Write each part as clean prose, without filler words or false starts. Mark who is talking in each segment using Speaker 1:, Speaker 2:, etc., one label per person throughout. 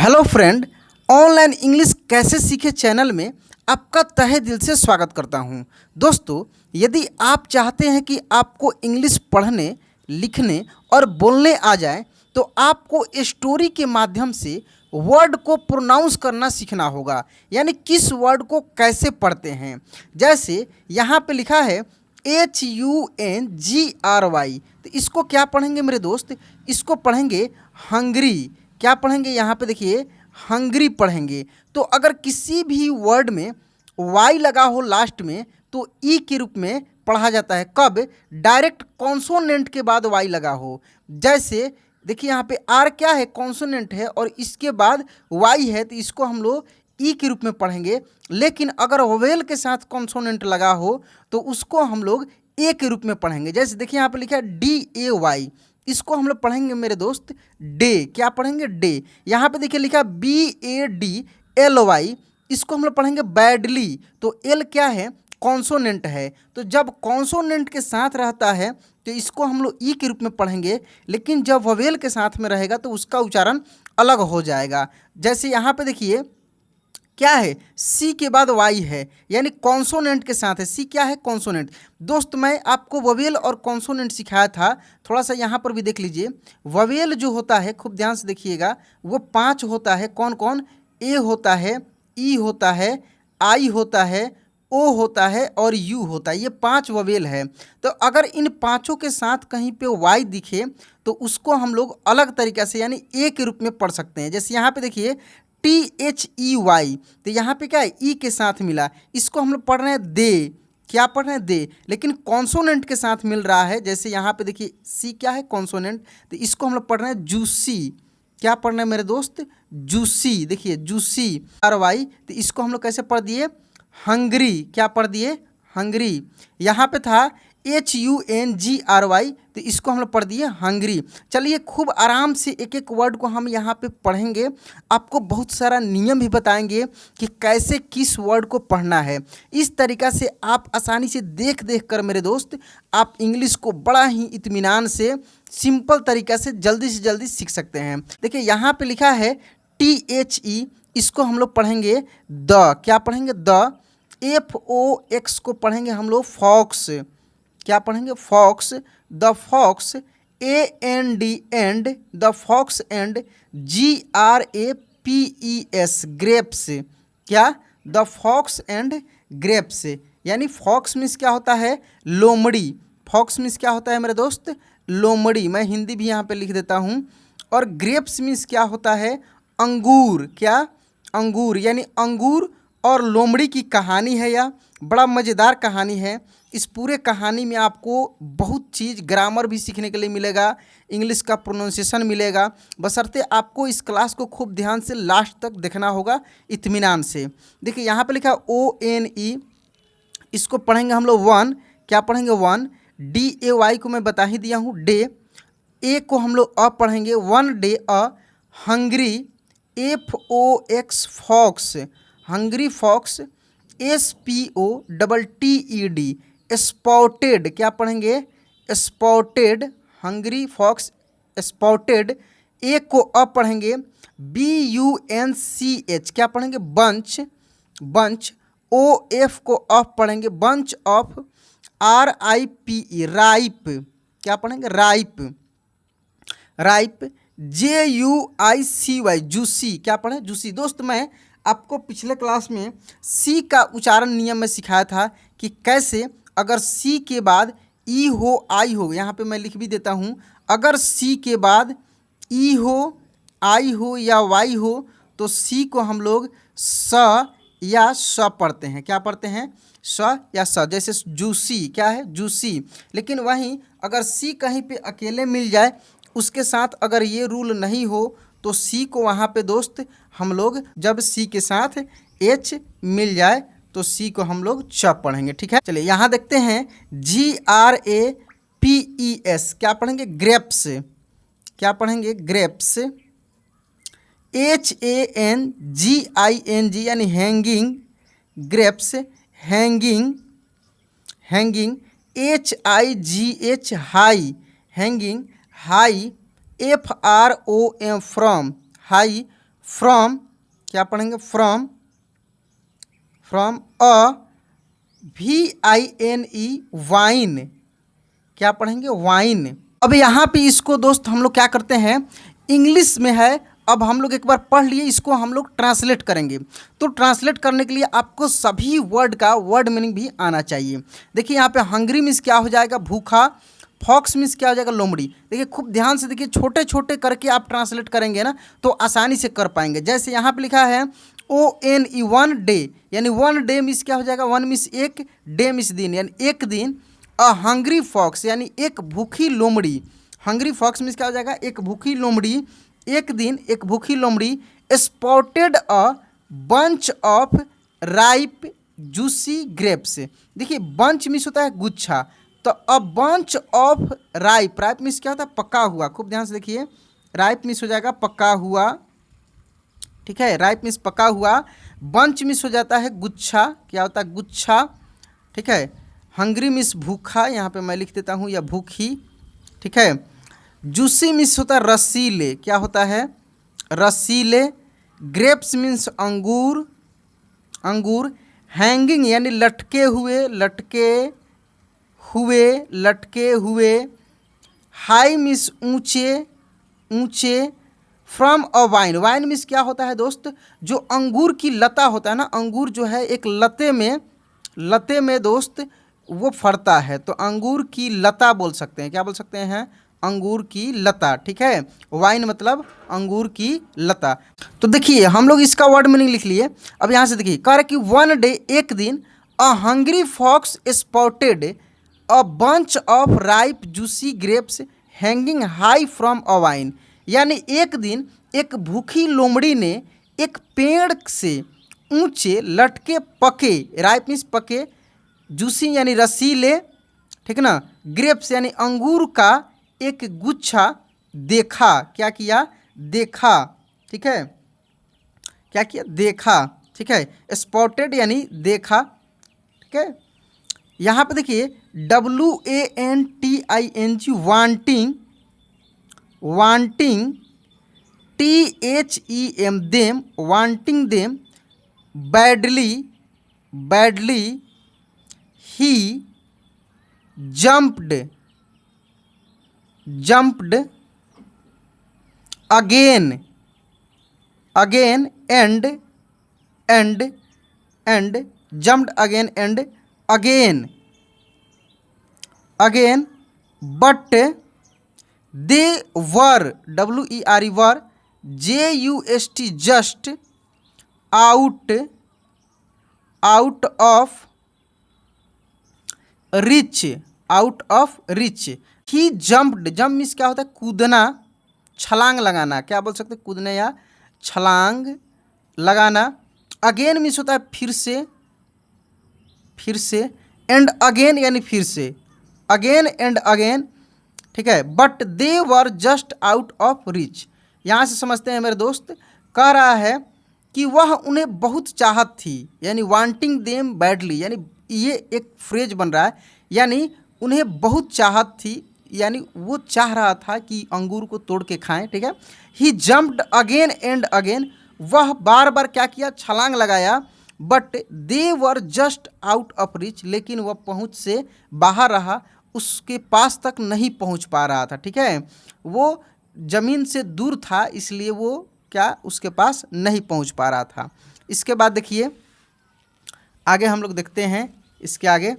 Speaker 1: Hello friend, online English कैसे सीखे channel में आपका तहे दिल से स्वागत करता हूं। दोस्तों, यदि आप चाहते हैं कि आपको इंग्लिश पढ़ने, लिखने और बोलने आ जाए तो आपको स्टोरी के माध्यम से वर्ड को प्रोनाउंस करना सीखना होगा, यानी किस वर्ड को कैसे पढ़ते हैं। जैसे यहाँ पे लिखा है HUNGRY, तो इसको क्या पढ़ेंगे मेरे दोस्त? इसको पढ़ेंगे हंगरी। क्या पढ़ेंगे? यहाँ पे देखिए हंगरी पढ़ेंगे। तो अगर किसी भी वर्ड में वाई लगा हो लास्ट में तो ई के रूप में पढ़ा जाता है। कब? डायरेक्ट कॉन्सोनेंट के बाद वाई लगा हो। जैसे देखिए यहाँ पे आर क्या है? कॉन्सोनेंट है और इसके बाद वाई है, तो इसको हम लोग ई के रूप में पढ़ेंगे। लेकिन अगर वोवेल के साथ कॉन्सोनेंट लगा हो तो उसको हम लोग ए के रूप में पढ़ेंगे। जैसे देखिए यहाँ पे लिखा है DAY, इसको हम लोग पढ़ेंगे मेरे दोस्त डे। क्या पढ़ेंगे? डे। यहाँ पे देखिए लिखा BADLY, इसको हम लोग पढ़ेंगे बैडली। तो एल क्या है? कॉन्सोनेंट है। तो जब कॉन्सोनेंट के साथ रहता है तो इसको हम लोग ई के रूप में पढ़ेंगे, लेकिन जब ववेल के साथ में रहेगा तो उसका उच्चारण अलग हो जाएगा। जैसे यहाँ पे देखिए क्या है? सी के बाद वाई है, यानी कॉन्सोनेंट के साथ है। सी क्या है? कॉन्सोनेंट। दोस्त, मैं आपको ववेल और कॉन्सोनेंट सिखाया था, थोड़ा सा यहाँ पर भी देख लीजिए। ववेल जो होता है, खूब ध्यान से देखिएगा, वो 5 होता है। कौन कौन? ए होता है, ई होता है, आई होता है, ओ होता है और यू होता है। ये 5 ववेल है। तो अगर इन पाँचों के साथ कहीं पे वाई दिखे तो उसको हम लोग अलग तरीक़े से यानी ए के रूप में पढ़ सकते हैं। जैसे यहाँ पे देखिए THEY, तो यहाँ पे क्या है? ई के साथ मिला, इसको हम लोग पढ़ रहे हैं दे। क्या पढ़ रहे हैं? दे। लेकिन कॉन्सोनेंट के साथ मिल रहा है। जैसे यहाँ पे देखिए सी क्या है? कॉन्सोनेंट, तो इसको हम लोग पढ़ रहे हैं जूसी। क्या पढ़ रहे हैं मेरे दोस्त? जूसी। देखिए जूसी RY, तो इसको हम लोग कैसे पढ़ दिए? हंगरी। क्या पढ़ दिए? हंगरी। यहाँ पे था HUNGRY, तो इसको हम लोग पढ़ दिए हंगरी। चलिए खूब आराम से एक एक वर्ड को हम यहाँ पे पढ़ेंगे। आपको बहुत सारा नियम भी बताएंगे कि कैसे किस वर्ड को पढ़ना है। इस तरीक़ा से आप आसानी से देख देख कर मेरे दोस्त आप इंग्लिश को बड़ा ही इत्मीनान से, सिंपल तरीक़ा से जल्दी सीख सकते हैं। देखिए यहाँ पे लिखा है THE, इसको हम लोग पढ़ेंगे द। क्या पढ़ेंगे? द। FOX को पढ़ेंगे हम लोग फॉक्स। क्या पढ़ेंगे? Fox. The fox. AND and, the fox and. GRAPES grapes. क्या? द फॉक्स एंड ग्रेप्स, यानी फॉक्स मीन्स क्या होता है? लोमड़ी। फॉक्स मीन्स क्या होता है मेरे दोस्त? लोमड़ी। मैं हिंदी भी यहाँ पे लिख देता हूँ। और ग्रेप्स मीन्स क्या होता है? अंगूर। क्या? अंगूर, यानी अंगूर और लोमड़ी की कहानी है। यह बड़ा मज़ेदार कहानी है। इस पूरे कहानी में आपको बहुत चीज़, ग्रामर भी सीखने के लिए मिलेगा, इंग्लिश का प्रोनाउंसिएशन मिलेगा, बशर्ते आपको इस क्लास को खूब ध्यान से लास्ट तक देखना होगा इत्मीनान से। देखिए यहाँ पे लिखा ONE, इसको पढ़ेंगे हम लोग वन। क्या पढ़ेंगे? वन। DAY को मैं बता ही दिया हूँ डे। ए को हम लोग अ पढ़ेंगे, one day a. Hungry FOX fox, hungry fox. SPOTTED spotted. क्या पढ़ेंगे? Spotted. Hungry fox spotted. A को अ पढ़ेंगे BUNCH। क्या पढ़ेंगे? बंच। बंच। OF को ऑफ पढ़ेंगे बंच ऑफ। RIPE ripe. क्या पढ़ेंगे? राइप। राइप। JUICY juicy. क्या पढ़े? जूसी। दोस्त, मैं आपको पिछले क्लास में सी का उच्चारण नियम में सिखाया था कि कैसे अगर सी के बाद ई हो, आई हो, यहाँ पे मैं लिख भी देता हूँ। अगर सी के बाद ई हो, आई हो या वाई हो तो सी को हम लोग स या स पढ़ते हैं। क्या पढ़ते हैं? स या स। जैसे जूसी। क्या है? जूसी। लेकिन वहीं अगर सी कहीं पे अकेले मिल जाए, उसके साथ अगर ये रूल नहीं हो तो सी को वहाँ पे दोस्त हम लोग, जब सी के साथ एच मिल जाए तो सी को हम लोग च पढ़ेंगे। ठीक है, चलिए यहाँ देखते हैं GRAPES। क्या पढ़ेंगे? ग्रेप्स। क्या पढ़ेंगे? ग्रेप्स। HANGING यानी hanging. Grapes. Hanging. Hanging. HIGH high, hanging. High. FROM from, high from, क्या पढ़ेंगे, from, from a VINE wine, क्या पढ़ेंगे, वाइन। अब यहाँ पे इसको दोस्त हम लोग क्या करते हैं, इंग्लिश में है, अब हम लोग एक बार पढ़ लिए, इसको हम लोग ट्रांसलेट करेंगे। तो ट्रांसलेट करने के लिए आपको सभी वर्ड का वर्ड मीनिंग भी आना चाहिए। देखिए यहाँ पे हंग्री मीन्स क्या हो जाएगा, भूखा। फॉक्स मीन्स क्या हो जाएगा, लोमड़ी। देखिए खूब ध्यान से देखिए, छोटे छोटे करके आप ट्रांसलेट करेंगे ना तो आसानी से कर पाएंगे। जैसे यहाँ पे लिखा है ONE, वन डे, यानी वन डे मीन्स क्या हो जाएगा, वन मीन्स एक, डे मीन्स दिन, यानी एक दिन। अ हंग्री फॉक्स, यानी एक भूखी लोमड़ी। हंग्री फॉक्स मीन्स क्या हो जाएगा, एक भूखी लोमड़ी, एक दिन, एक भूखी लोमड़ी। Spotted a bunch of ripe juicy grapes. देखिए बंच मीन्स होता है गुच्छा, तो अ bunch of ripe, ripe means क्या होता है, पका हुआ। खूब ध्यान से देखिए, राइप मीन्स हो जाएगा पका हुआ, ठीक है, राइप मीन्स पका हुआ। बंच मीन्स हो जाता है गुच्छा, क्या होता है, गुच्छा, ठीक है। हंग्री मीन्स भूखा, यहाँ पे मैं लिख देता हूँ, या भूखी, ठीक है। जूसी मीन्स होता है रसीले, क्या होता है, रसीले। ग्रेप्स मीन्स अंगूर, अंगूर। हैंगिंग यानी लटके हुए, लटके हुए, लटके हुए। हाई मीन्स ऊंचे, ऊंचे। From a wine, wine means क्या होता है दोस्त, जो अंगूर की लता होता है ना, अंगूर जो है एक लते में दोस्त वो फरता है, तो अंगूर की लता बोल सकते हैं, क्या बोल सकते हैं, अंगूर की लता, ठीक है। वाइन मतलब अंगूर की लता। तो देखिए हम लोग इसका वर्ड मीनिंग लिख लिए। अब यहाँ से देखिए, कह रहे कि वन डे, एक दिन, a hungry fox spotted a bunch of ripe juicy grapes hanging high from a vine, यानी एक दिन एक भूखी लोमड़ी ने एक पेड़ से ऊंचे लटके पके, राइप मीन्स पके, जूसी यानी रसीले, ठीक ना, ग्रेप्स यानी अंगूर का एक गुच्छा देखा, क्या किया, देखा, ठीक है, क्या किया, देखा, ठीक है। स्पॉटेड यानी देखा, ठीक है। यहाँ पे देखिए WANTING, wanting, wanting, THEM them, wanting them. Badly, badly. He jumped, jumped. Again, again. And jumped again and again, again. But they were, WERE were, JUST just, out, out of rich, out of rich. He jumped, jump means क्या होता है, कूदना, छलांग लगाना, क्या बोल सकते हैं, कूदने या छलांग लगाना। अगेन मीन्स होता है फिर से, फिर से। एंड अगेन यानी फिर से, अगेन एंड अगेन, ठीक है। But they were just out of rich, यहाँ से समझते हैं मेरे दोस्त, कह रहा है कि वह उन्हें बहुत चाहत थी, यानी वांटिंग देम बैडली, यानी ये एक फ्रेज बन रहा है, यानी उन्हें बहुत चाहत थी, यानी वो चाह रहा था कि अंगूर को तोड़ के खाएं, ठीक है। ही जंप्ड अगेन एंड अगेन, वह बार बार क्या किया, छलांग लगाया। But they were just out of rich, लेकिन वह पहुंच से बाहर रहा, उसके पास तक नहीं पहुंच पा रहा था, ठीक है। वो ज़मीन से दूर था, इसलिए वो क्या उसके पास नहीं पहुंच पा रहा था। इसके बाद देखिए आगे हम लोग देखते हैं, इसके आगे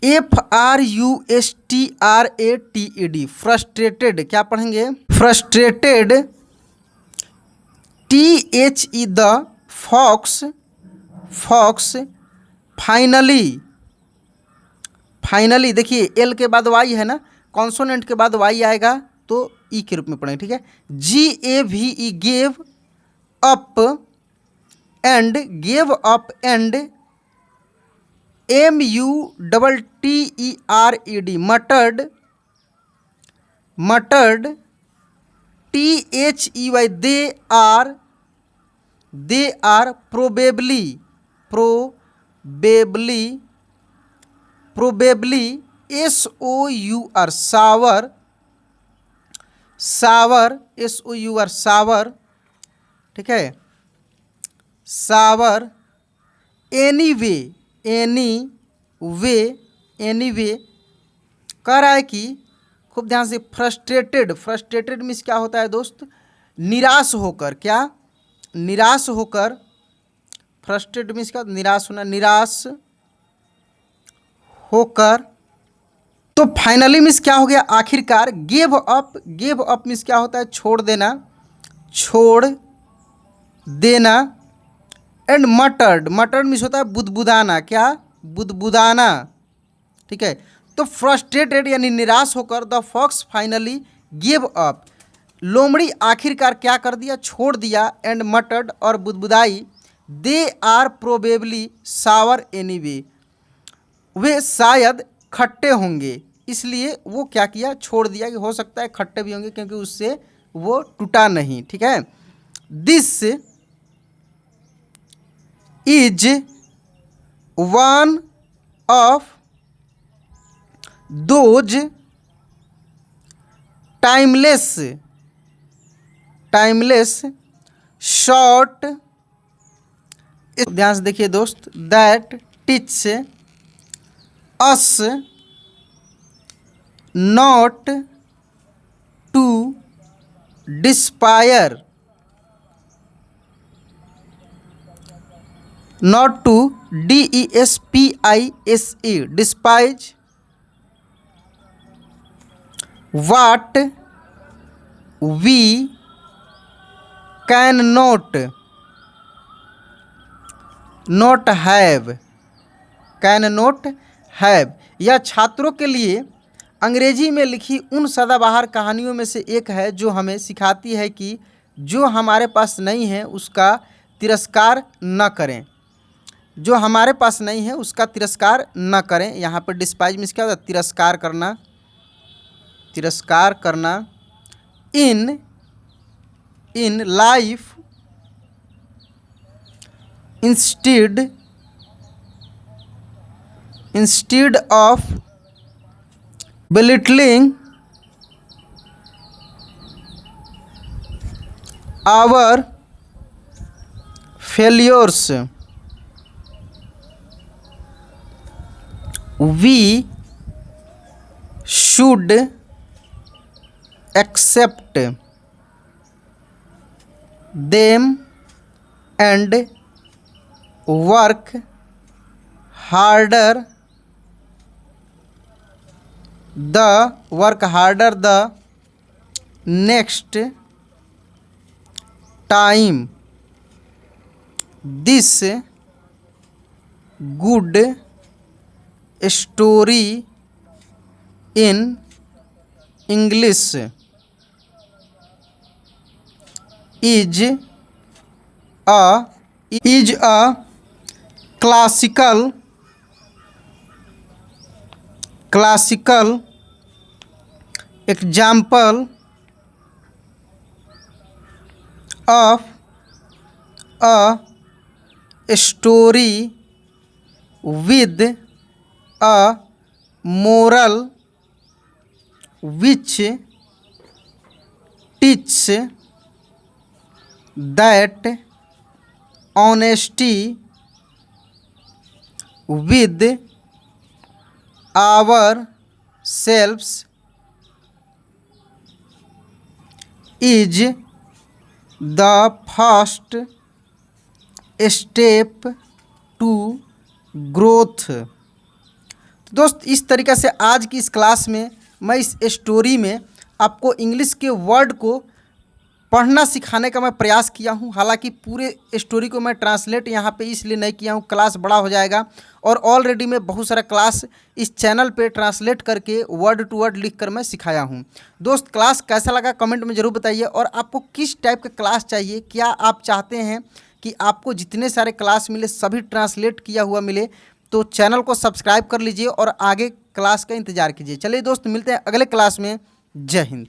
Speaker 1: FRUSTRATED, फ्रस्ट्रेटेड, क्या पढ़ेंगे, frustrated. THE the fox, fox. Finally, finally देखिए एल के बाद वाई है ना, कॉन्सोनेंट के बाद वाई आएगा तो ई के रूप में पढ़ेंगे, ठीक है। GAVE gave up and, gave up and. MUTTERED muttered, मटर्ड। THEY they are probably, probably, probably. SOUR sour, sour, SOUR sour, ठीक है, सावर, एनीवे, एनीवे कह रहा है कि खूब ध्यान से, फ्रस्ट्रेटेड मीन्स क्या होता है दोस्त, निराश होकर, क्या, निराश होकर, फ्रस्ट्रेटेड मीन्स क्या, निराश होना, निराश होकर। तो फाइनली मीन्स क्या हो गया, आखिरकार। गिव अप मीन्स क्या होता है, छोड़ देना, छोड़ देना। एंड मटर्ड मीन्स होता है बुदबुदाना, क्या, बुदबुदाना, ठीक है। तो फ्रस्ट्रेटेड यानी निराश होकर the fox finally give up, लोमड़ी आखिरकार क्या कर दिया, छोड़ दिया। एंड मटर्ड और बुदबुदाई, they are probably sour anyway, वे शायद खट्टे होंगे, इसलिए वो क्या किया, छोड़ दिया कि हो सकता है खट्टे भी होंगे क्योंकि उससे वो टूटा नहीं, ठीक है। This is one of those timeless short, ध्यान से देखिए दोस्त, that teach us not to despair, not to DESPISE, despise what we cannot have, यह छात्रों के लिए अंग्रेजी में लिखी उन सदाबहार कहानियों में से एक है जो हमें सिखाती है कि जो हमारे पास नहीं है उसका तिरस्कार न करें, जो हमारे पास नहीं है उसका तिरस्कार न करें। यहाँ पर डिस्पाइज मीन्स क्या होता है, तिरस्कार करना, तिरस्कार करना। In life instead of belittling our failures, we should accept them and work harder the next time. This good story in English is a classical example of a story with a moral which teaches that honesty with ourselves is the first step to growth। तो दोस्त, इस तरीक़े से आज की इस class में मैं इस स्टोरी में आपको इंग्लिश के वर्ड को पढ़ना सिखाने का मैं प्रयास किया हूं। हालांकि पूरे स्टोरी को मैं ट्रांसलेट यहाँ पे इसलिए नहीं किया हूं, क्लास बड़ा हो जाएगा और ऑलरेडी मैं बहुत सारा क्लास इस चैनल पे ट्रांसलेट करके वर्ड टू वर्ड लिख कर मैं सिखाया हूं। दोस्त, क्लास कैसा लगा कमेंट में ज़रूर बताइए और आपको किस टाइप का क्लास चाहिए। क्या आप चाहते हैं कि आपको जितने सारे क्लास मिले सभी ट्रांसलेट किया हुआ मिले? तो चैनल को सब्सक्राइब कर लीजिए और आगे क्लास का इंतज़ार कीजिए। चलिए दोस्त, मिलते हैं अगले क्लास में। जय हिंद।